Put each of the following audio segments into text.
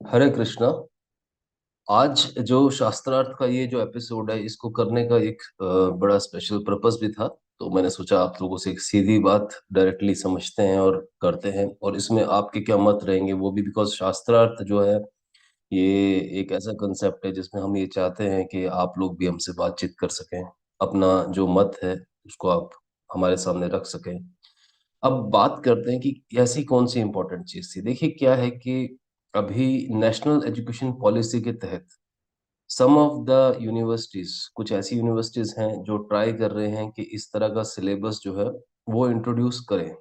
हरे कृष्णा। आज जो शास्त्रार्थ का ये जो एपिसोड है इसको करने का एक बड़ा स्पेशल पर्पस भी था। तो मैंने सोचा आप लोगों से एक सीधी बात डायरेक्टली समझते हैं और करते हैं, और इसमें आपके क्या मत रहेंगे वो भी, बिकॉज शास्त्रार्थ जो है ये एक ऐसा कंसेप्ट है जिसमें हम ये चाहते हैं कि आप लोग भी हमसे बातचीत कर सकें, अपना जो मत है उसको आप हमारे सामने रख सकें। अब बात करते हैं कि ऐसी कौन सी इंपॉर्टेंट चीज थी। देखिए क्या है कि अभी नेशनल एजुकेशन पॉलिसी के तहत सम ऑफ द यूनिवर्सिटीज, कुछ ऐसी यूनिवर्सिटीज हैं जो ट्राई कर रहे हैं कि इस तरह का सिलेबस जो है वो इंट्रोड्यूस करें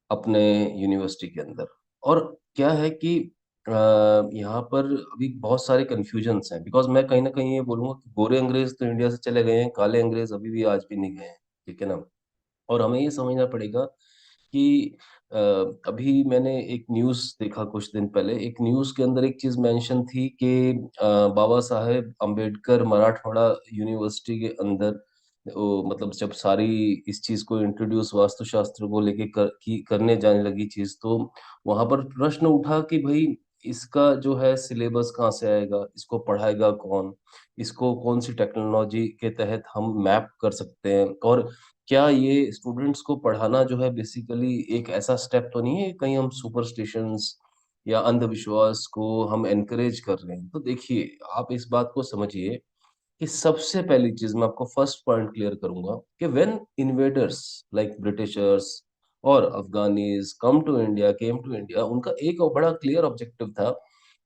अपने यूनिवर्सिटी के अंदर। और क्या है कि यहाँ पर अभी बहुत सारे कंफ्यूजन्स हैं, बिकॉज मैं कहीं ना कहीं ये बोलूंगा कि गोरे अंग्रेज तो इंडिया से चले गए हैं, काले अंग्रेज अभी भी आज भी नहीं गए हैं। ठीक है ना। और हमें ये समझना पड़ेगा कि अ, अभी मैंने एक न्यूज़ देखा कुछ दिन पहले। एक न्यूज़ के अंदर एक चीज़ मेंशन थी कि बाबा साहेब अंबेडकर मराठवाड़ा यूनिवर्सिटी के अंदर मतलब जब सारी इस चीज़ को इंट्रोड्यूस वास्तुशास्त्र को लेके करने जाने लगी चीज़, तो वहां पर प्रश्न उठा कि भाई इसका जो है सिलेबस कहाँ से आएगा, इसको पढ़ाएगा कौन, इसको कौन सी टेक्नोलॉजी के तहत हम मैप कर सकते हैं, और क्या ये स्टूडेंट्स को पढ़ाना जो है बेसिकली एक ऐसा स्टेप तो नहीं है कहीं हम सुपरस्टिशंस या अंधविश्वास को हम एनकरेज कर रहे हैं। तो देखिए आप इस बात को समझिए कि सबसे पहली चीज मैं आपको फर्स्ट पॉइंट क्लियर करूंगा कि व्हेन इन्वेडर्स लाइक ब्रिटिशर्स और अफगानीज केम टू इंडिया, उनका एक और बड़ा क्लियर ऑब्जेक्टिव था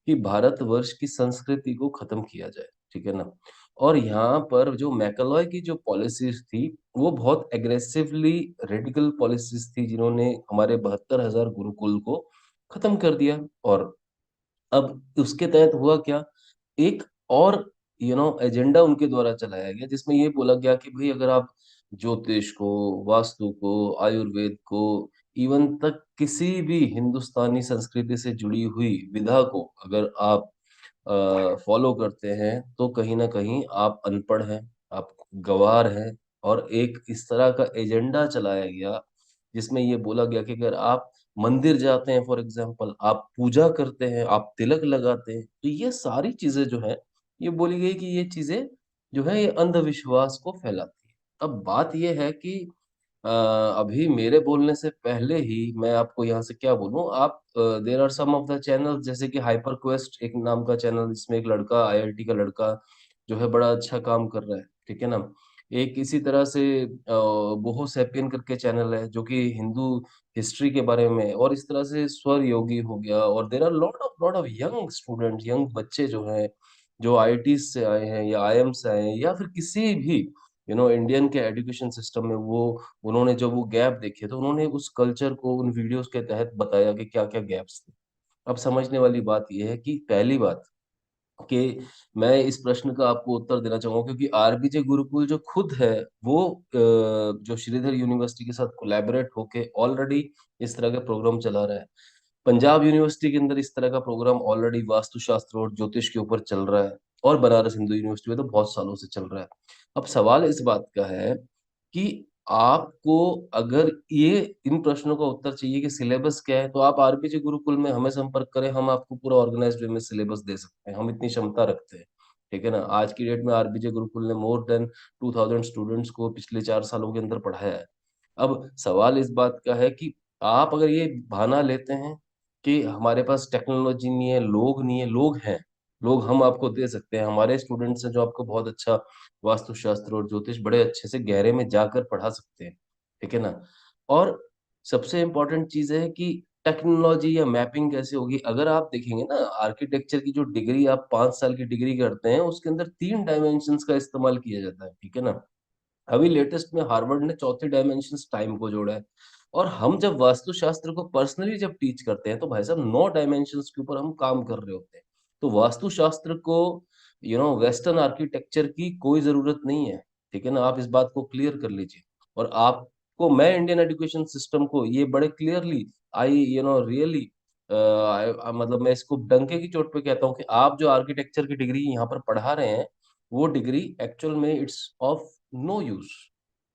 कि भारतवर्ष की संस्कृति को खत्म किया जाए। ठीक है ना। और यहाँ पर जो मैकलॉय की जो पॉलिसीज थी वो बहुत एग्रेसिवली रेडिकल पॉलिसीज थी, जिन्होंने हमारे 72,000 गुरुकुल को खत्म कर दिया। और अब उसके तहत हुआ क्या, एक और एजेंडा उनके द्वारा चलाया गया जिसमें ये बोला गया कि भाई अगर आप ज्योतिष को, वास्तु को, आयुर्वेद को, इवन तक किसी भी हिंदुस्तानी संस्कृति से जुड़ी हुई विधा को अगर आप फॉलो करते हैं तो कहीं ना कहीं आप अनपढ़ हैं, आप गंवार हैं। और एक इस तरह का एजेंडा चलाया गया जिसमें ये बोला गया कि अगर आप मंदिर जाते हैं, फॉर एग्जाम्पल आप पूजा करते हैं, आप तिलक लगाते हैं, तो ये सारी चीजें जो है ये बोली गई कि ये चीजें जो है ये अंधविश्वास को फैलाती है। अब बात ये है कि अभी मेरे बोलने से पहले ही मैं आपको यहाँ से क्या बोलूं, आप there are some of the channel जैसे कि हाइपर क्वेस्ट एक नाम का चैनल, जिसमें एक लड़का आईआईटी का लड़का जो है बड़ा अच्छा काम कर रहा है। ठीक है ना। एक इसी तरह से बोहो सैपियन करके चैनल है जो कि हिंदू हिस्ट्री के बारे में, और इस तरह से स्वर योगी हो गया, और there are lot of young student, young बच्चे जो हैं जो आईआईटी से आए हैं या आईएम से आए हैं या फिर किसी भी इंडियन के एजुकेशन सिस्टम में, वो उन्होंने जब वो गैप देखे तो उन्होंने उस कल्चर को उन वीडियोस के तहत बताया कि क्या क्या गैप्स थे। अब समझने वाली बात यह है कि पहली बात कि मैं इस प्रश्न का आपको उत्तर देना चाहूंगा क्योंकि आरबीजे गुरुकुल जो खुद है वो जो श्रीधर यूनिवर्सिटी के साथ कोलैबोरेट होके ऑलरेडी इस तरह का प्रोग्राम चला रहा है। पंजाब यूनिवर्सिटी के अंदर इस तरह का प्रोग्राम ऑलरेडी वास्तुशास्त्र और ज्योतिष के ऊपर चल रहा है, और बनारस हिंदू यूनिवर्सिटी में तो बहुत सालों से चल रहा है। अब सवाल इस बात का है कि आपको अगर ये इन प्रश्नों का उत्तर चाहिए कि सिलेबस क्या है, तो आप आरपीजी गुरुकुल में हमें संपर्क करें, हम आपको पूरा ऑर्गेनाइज्ड वे में सिलेबस दे सकते हैं, हम इतनी क्षमता रखते हैं। ठीक है ना। आज की डेट में आरपीजे गुरुकुल ने मोर देन 2000 स्टूडेंट्स को पिछले 4 सालों के अंदर पढ़ाया है। अब सवाल इस बात का है कि आप अगर ये बहाना लेते हैं कि हमारे पास टेक्नोलॉजी नहीं है, लोग नहीं है, लोग हैं, लोग हम आपको दे सकते हैं, हमारे स्टूडेंट्स हैं जो आपको बहुत अच्छा वास्तुशास्त्र और ज्योतिष बड़े अच्छे से गहरे में जाकर पढ़ा सकते हैं। ठीक है ना। और सबसे इम्पोर्टेंट चीज है कि टेक्नोलॉजी या मैपिंग कैसे होगी। अगर आप देखेंगे ना, आर्किटेक्चर की जो डिग्री आप 5 साल की डिग्री करते हैं उसके अंदर 3 डायमेंशंस का इस्तेमाल किया जाता है। ठीक है ना। अभी लेटेस्ट में हार्वर्ड ने चौथी डायमेंशन टाइम को जोड़ा है। और हम जब वास्तुशास्त्र को पर्सनली जब टीच करते हैं तो भाई साहब 9 डायमेंशंस के ऊपर हम काम कर रहे होते हैं। तो वास्तुशास्त्र को वेस्टर्न आर्किटेक्चर की कोई जरूरत नहीं है। ठीक है ना। आप इस बात को क्लियर कर लीजिए। और आपको मैं इंडियन एजुकेशन सिस्टम को ये बड़े क्लियरली आई रियली मतलब मैं इसको डंके की चोट पे कहता हूँ कि आप जो आर्किटेक्चर की डिग्री यहाँ पर पढ़ा रहे हैं वो डिग्री एक्चुअल में it's of no use,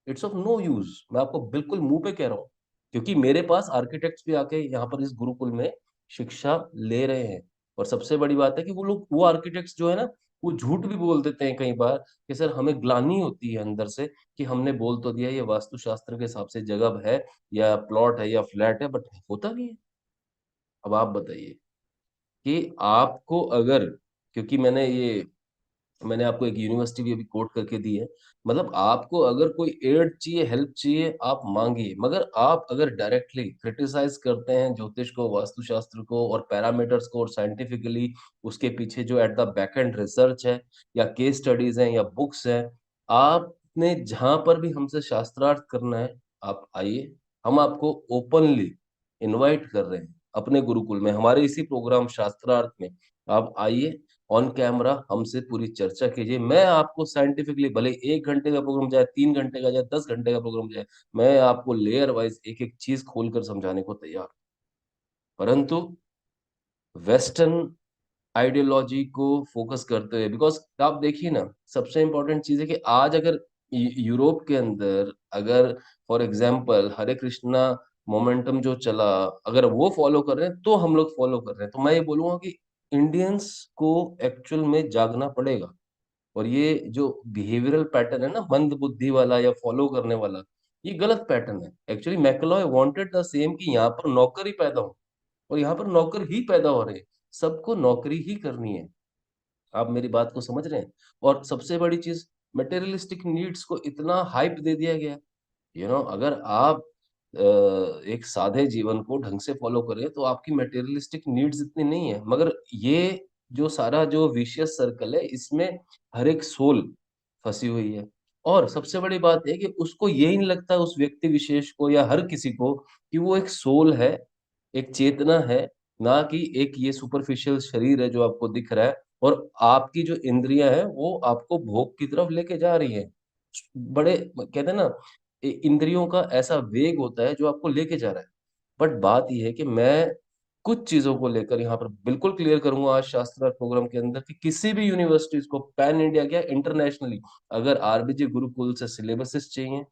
it's of no use. मैं आपको बिल्कुल मुंह पे कह रहा हूँ, क्योंकि मेरे पास आर्किटेक्ट्स भी आके यहाँ पर इस गुरुकुल में शिक्षा ले रहे हैं। और सबसे बड़ी बात है कि वो आर्किटेक्ट्स जो है ना, वो झूठ भी बोल देते हैं कई बार कि सर हमें ग्लानि होती है अंदर से कि हमने बोल तो दिया ये वास्तुशास्त्र के हिसाब से जगह है या प्लॉट है या फ्लैट है, बट होता नहीं है। अब आप बताइए कि आपको अगर, क्योंकि मैंने आपको एक यूनिवर्सिटी भी अभी कोट करके दी है, मतलब आपको अगर कोई एड चाहिए, हेल्प चाहिए, आप मांगिए, मगर आप अगर डायरेक्टली क्रिटिसाइज करते हैं ज्योतिष को, वास्तुशास्त्र को और पैरामीटर्स को और साइंटिफिकली उसके पीछे जो at the back and research है या केस स्टडीज हैं या बुक्स हैं, आपने जहां पर भी हमसे शास्त्रार्थ करना है, आप आइए। हम आपको ओपनली इनवाइट कर रहे हैं अपने गुरुकुल में, हमारे इसी प्रोग्राम शास्त्रार्थ में। आप आइए, ऑन कैमरा हमसे पूरी चर्चा कीजिए। मैं आपको साइंटिफिकली, भले 1 घंटे का प्रोग्राम जाए, 3 घंटे का जाए, 10 घंटे का प्रोग्राम जाए, मैं आपको लेयर वाइज एक एक चीज खोलकर समझाने को तैयार हूं। परंतु वेस्टर्न आइडियोलॉजी को फोकस करते हुए, बिकॉज आप देखिए ना, सबसे इंपॉर्टेंट चीज है कि आज अगर यूरोप के अंदर अगर for example Hare Krishna momentum जो चला, अगर वो फॉलो कर रहे हैं तो हम लोग फॉलो कर रहे हैं, तो मैं ये बोलूंगा कि इंडियंस को एक्चुअल में जागना पड़ेगा। और ये जो बिहेवियरल पैटर्न है ना, मंद बुद्धि वाला या फॉलो करने वाला, ये गलत पैटर्न है। Actually McCloy wanted the same कि यहाँ पर नौकर ही पैदा हो, और यहाँ पर नौकर ही पैदा हो रहे हैं, सबको नौकरी ही करनी है। आप मेरी बात को समझ रहे हैं? और सबसे बड़ी चीज, मटेरियलिस्टिक नीड्स को इतना हाइप दे दिया गया है। अगर आप एक सादे जीवन को ढंग से फॉलो करें तो आपकी मटेरियलिस्टिक नीड्स इतनी नहीं है, मगर ये जो सारा जो विशियस सर्कल है, इसमें हर एक सोल फंसी हुई है। और सबसे बड़ी बात है कि उसको यही नहीं लगता उस व्यक्ति विशेष को या हर किसी को कि वो एक सोल है, एक चेतना है, ना कि एक ये सुपरफिशियल शरीर है जो आपको दिख रहा है। और आपकी जो इंद्रियां हैं वो आपको भोग की तरफ लेके जा रही है। बड़े कहते हैं ना, इंद्रियों का ऐसा वेग होता है जो आपको लेके जा रहा है। बट बात यह है कि मैं कुछ चीजों को लेकर यहाँ पर बिल्कुल क्लियर करूंगा आज शास्त्र प्रोग्राम के अंदर कि किसी भी यूनिवर्सिटीज को पैन इंडिया क्या इंटरनेशनली, अगर आरबीजी गुरुकुल से सिलेबसेस चाहिए,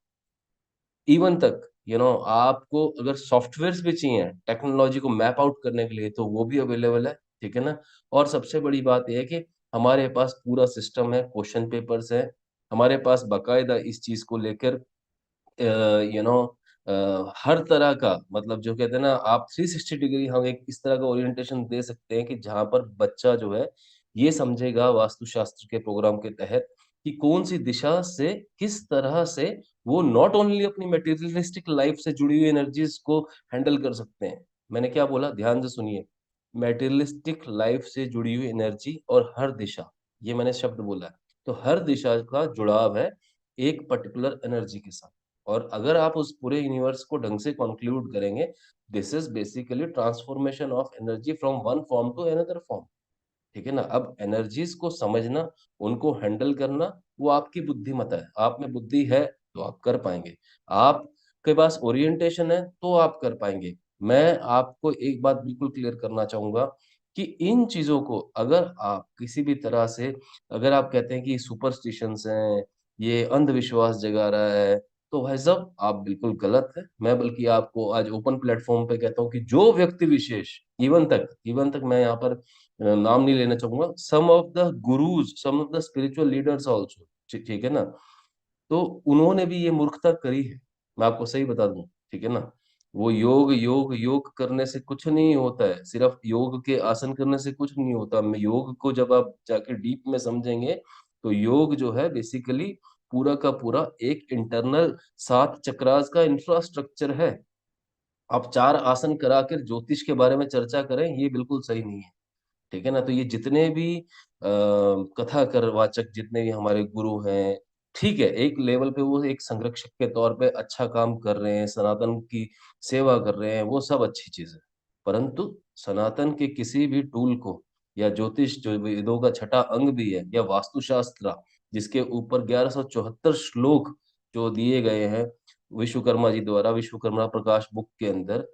इवन तक आपको अगर सॉफ्टवेयर्स भी चाहिए टेक्नोलॉजी को मैप आउट करने के लिए, तो वो भी अवेलेबल है। ठीक है ना? और सबसे बड़ी बात यह है कि हमारे पास पूरा सिस्टम है, क्वेश्चन पेपर्स है, हमारे पास बाकायदा इस चीज को लेकर यू नो हर तरह का, मतलब जो कहते हैं ना, आप 360 डिग्री हम एक इस तरह का ओरिएंटेशन दे सकते हैं कि जहां पर बच्चा जो है ये समझेगा वास्तुशास्त्र के प्रोग्राम के तहत कि कौन सी दिशा से किस तरह से वो नॉट ओनली अपनी मटेरियलिस्टिक लाइफ से जुड़ी हुई एनर्जीज को हैंडल कर सकते हैं। मैंने क्या बोला, ध्यान से सुनिए। मटेरियलिस्टिक लाइफ से जुड़ी हुई एनर्जी और हर दिशा, ये मैंने शब्द बोला है। तो हर दिशा का जुड़ाव है एक पर्टिकुलर एनर्जी के साथ। और अगर आप उस पूरे यूनिवर्स को ढंग से कंक्लूड करेंगे, this is basically transformation of energy from one form to another form. ठीक है ना? अब एनर्जीज को समझना, उनको हैंडल करना, वो आपकी बुद्धिमत्ता है। आप में बुद्धि है तो आप कर पाएंगे, आपके पास ओरिएंटेशन है तो आप कर पाएंगे। मैं आपको एक बात बिल्कुल क्लियर करना चाहूंगा कि इन चीजों को अगर आप किसी भी तरह से, अगर आप कहते हैं कि सुपरस्टिशंस हैं, ये अंधविश्वास जगा रहा है, तो भाई साहब आप बिल्कुल गलत है। मैं बल्कि आपको आज ओपन प्लेटफॉर्म पे कहता हूँ कि जो व्यक्ति विशेष, इवन तक मैं यहाँ पर नाम नहीं लेना चाहूंगा, some of the gurus, some of the spiritual leaders also, ठीक है ना, तो उन्होंने भी ये मूर्खता करी है। मैं आपको सही बता दूं, ठीक है ना, वो योग योग योग करने से कुछ नहीं होता है, सिर्फ योग के आसन करने से कुछ नहीं होता। योग को जब आप जाके डीप में समझेंगे, तो योग जो है बेसिकली पूरा का पूरा एक इंटरनल 7 चक्रास का इंफ्रास्ट्रक्चर है। आप 4 आसन करा कर ज्योतिष के बारे में चर्चा करें, ये बिल्कुल सही नहीं है। ठीक है ना? तो ये जितने भी कथा करवाचक, जितने भी हमारे गुरु हैं, ठीक है, एक लेवल पे वो एक संरक्षक के तौर पे अच्छा काम कर रहे हैं, सनातन की सेवा कर रहे हैं, वो सब अच्छी चीज है। परंतु सनातन के किसी भी टूल को, या ज्योतिष जो वेदों का छठा अंग भी है, या वास्तुशास्त्र जिसके ऊपर 1174 श्लोक जो दिए गए हैं विश्वकर्मा जी द्वारा, विश्वकर्मा प्रकाश बुक के अंदर,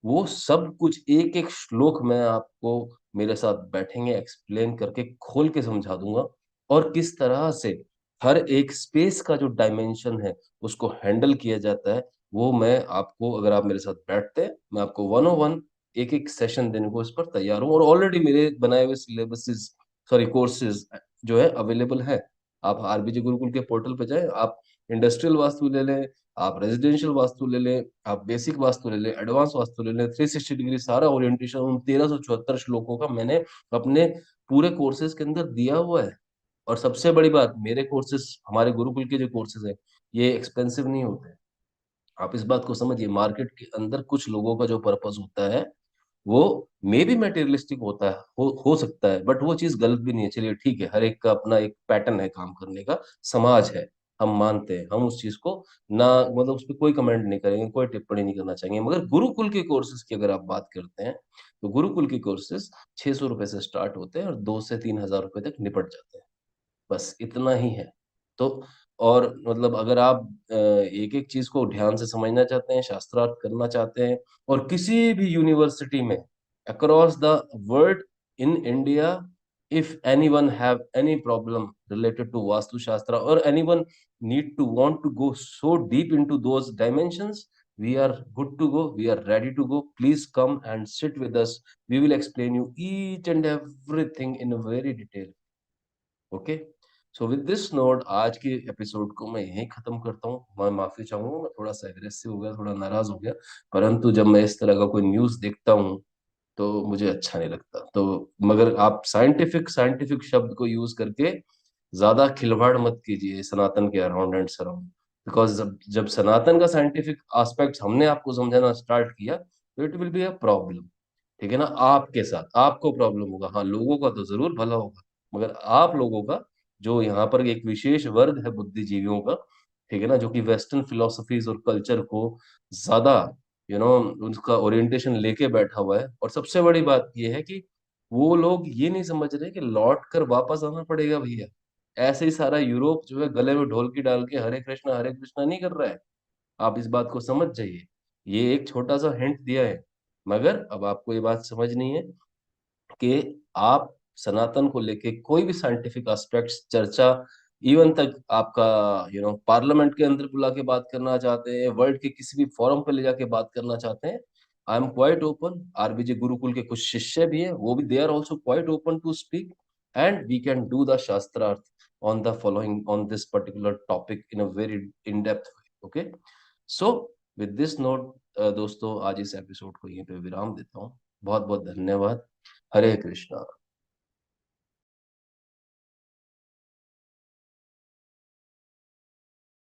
वो सब कुछ एक एक श्लोक मैं आपको, मेरे साथ बैठेंगे, एक्सप्लेन करके खोल के समझा दूंगा। और किस तरह से हर एक स्पेस का जो डायमेंशन है उसको हैंडल किया जाता है, वो मैं आपको, अगर आप मेरे साथ बैठते हैं, मैं आपको 101 एक एक सेशन देने को इस पर तैयार हूँ, और ऑलरेडी मेरे बनाए हुए सिलेबसेस, सॉरी कोर्सेज जो है अवेलेबल है। आप आरबीजी गुरुकुल के पोर्टल पे जाएं, आप इंडस्ट्रियल वास्तु ले लें, आप रेजिडेंशियल वास्तु ले लें, आप बेसिक वास्तु ले लें, एडवांस वास्तु ले लें, 360 डिग्री सारा ओरिएंटेशन उन 1374 श्लोकों का मैंने अपने पूरे कोर्सेज के अंदर दिया हुआ है। और सबसे बड़ी बात, मेरे कोर्सेज, हमारे गुरुकुल के जो कोर्सेज है, ये एक्सपेंसिव नहीं होते। आप इस बात को समझिए, मार्केट के अंदर कुछ लोगों का जो पर्पस होता है वो मे बी मटेरियलिस्टिक होता है, हो सकता है, बट वो चीज गलत भी नहीं है। चलिए ठीक है, हर एक का अपना एक पैटर्न है काम करने का, समाज है, हम मानते हैं, हम उस चीज को ना, मतलब उस पर कोई कमेंट नहीं करेंगे, कोई टिप्पणी नहीं करना चाहेंगे। मगर गुरुकुल के कोर्सेज की अगर आप बात करते हैं, तो गुरुकुल के कोर्सेज 600 रुपए से स्टार्ट होते हैं और 2 से 3 हजार रुपए तक निपट जाते हैं। बस इतना ही है। तो और मतलब अगर आप एक एक चीज को ध्यान से समझना चाहते हैं, शास्त्रार्थ करना चाहते हैं, और किसी भी यूनिवर्सिटी में across the world in India, if anyone have any problem related to Vastu Shastra, और anyone need to want to go so deep into those dimensions, we are good to go, we are ready to go. Please come and sit with us, we will explain you each and everything in a very detail. Okay, so with this note आज के episode को मैं यहीं खत्म करता हूँ। मैं माफी चाहूंगा, मैं थोड़ा सा एग्रेसिव हो गया, थोड़ा नाराज हो गया, परंतु जब मैं इस तरह का कोई न्यूज देखता हूँ तो मुझे अच्छा नहीं लगता। तो मगर आप साइंटिफिक साइंटिफिक शब्द को यूज करके ज्यादा खिलवाड़ मत कीजिए सनातन के अराउंड एंड सराउंड, बिकॉज जब जब सनातन का साइंटिफिक एस्पेक्ट हमने आपको समझाना स्टार्ट किया, तो it will be a problem. ठीक है ना, आपके साथ आपको प्रॉब्लम होगा, हाँ लोगों का तो जरूर भला होगा, मगर आप लोगों का, जो यहाँ पर एक विशेष वर्ग है बुद्धिजीवियों का, ठीक है ना, जो कि वेस्टर्न फिलोसफीज और कल्चर को ज्यादा उनका ओरिएंटेशन लेके बैठा हुआ है। और सबसे बड़ी बात यह है कि वो लोग ये नहीं समझ रहे कि लौट कर वापस आना पड़ेगा भैया। ऐसे ही सारा यूरोप जो है गले में ढोलकी डाल के हरे कृष्णा नहीं कर रहा है। आप इस बात को समझ जाइए, ये एक छोटा सा हिंट दिया है। मगर अब आपको ये बात समझनी है कि आप सनातन को लेके कोई भी साइंटिफिक एस्पेक्ट्स चर्चा, इवन तक आपका पार्लियामेंट के अंदर बुला के बात करना चाहते हैं, वर्ल्ड के किसी भी फोरम पे ले जाके बात करना चाहते हैं, I am quite open. RBJ Gurukul के कुछ शिष्य भी हैं, वो भी they are also quite open to speak, and we can do the shastrarth on the following on this particular topic in a very in depth way. Okay, so with this note दोस्तों, आज इस एपिसोड को यहीं पे विराम देता हूँ। बहुत बहुत धन्यवाद। हरे कृष्णा।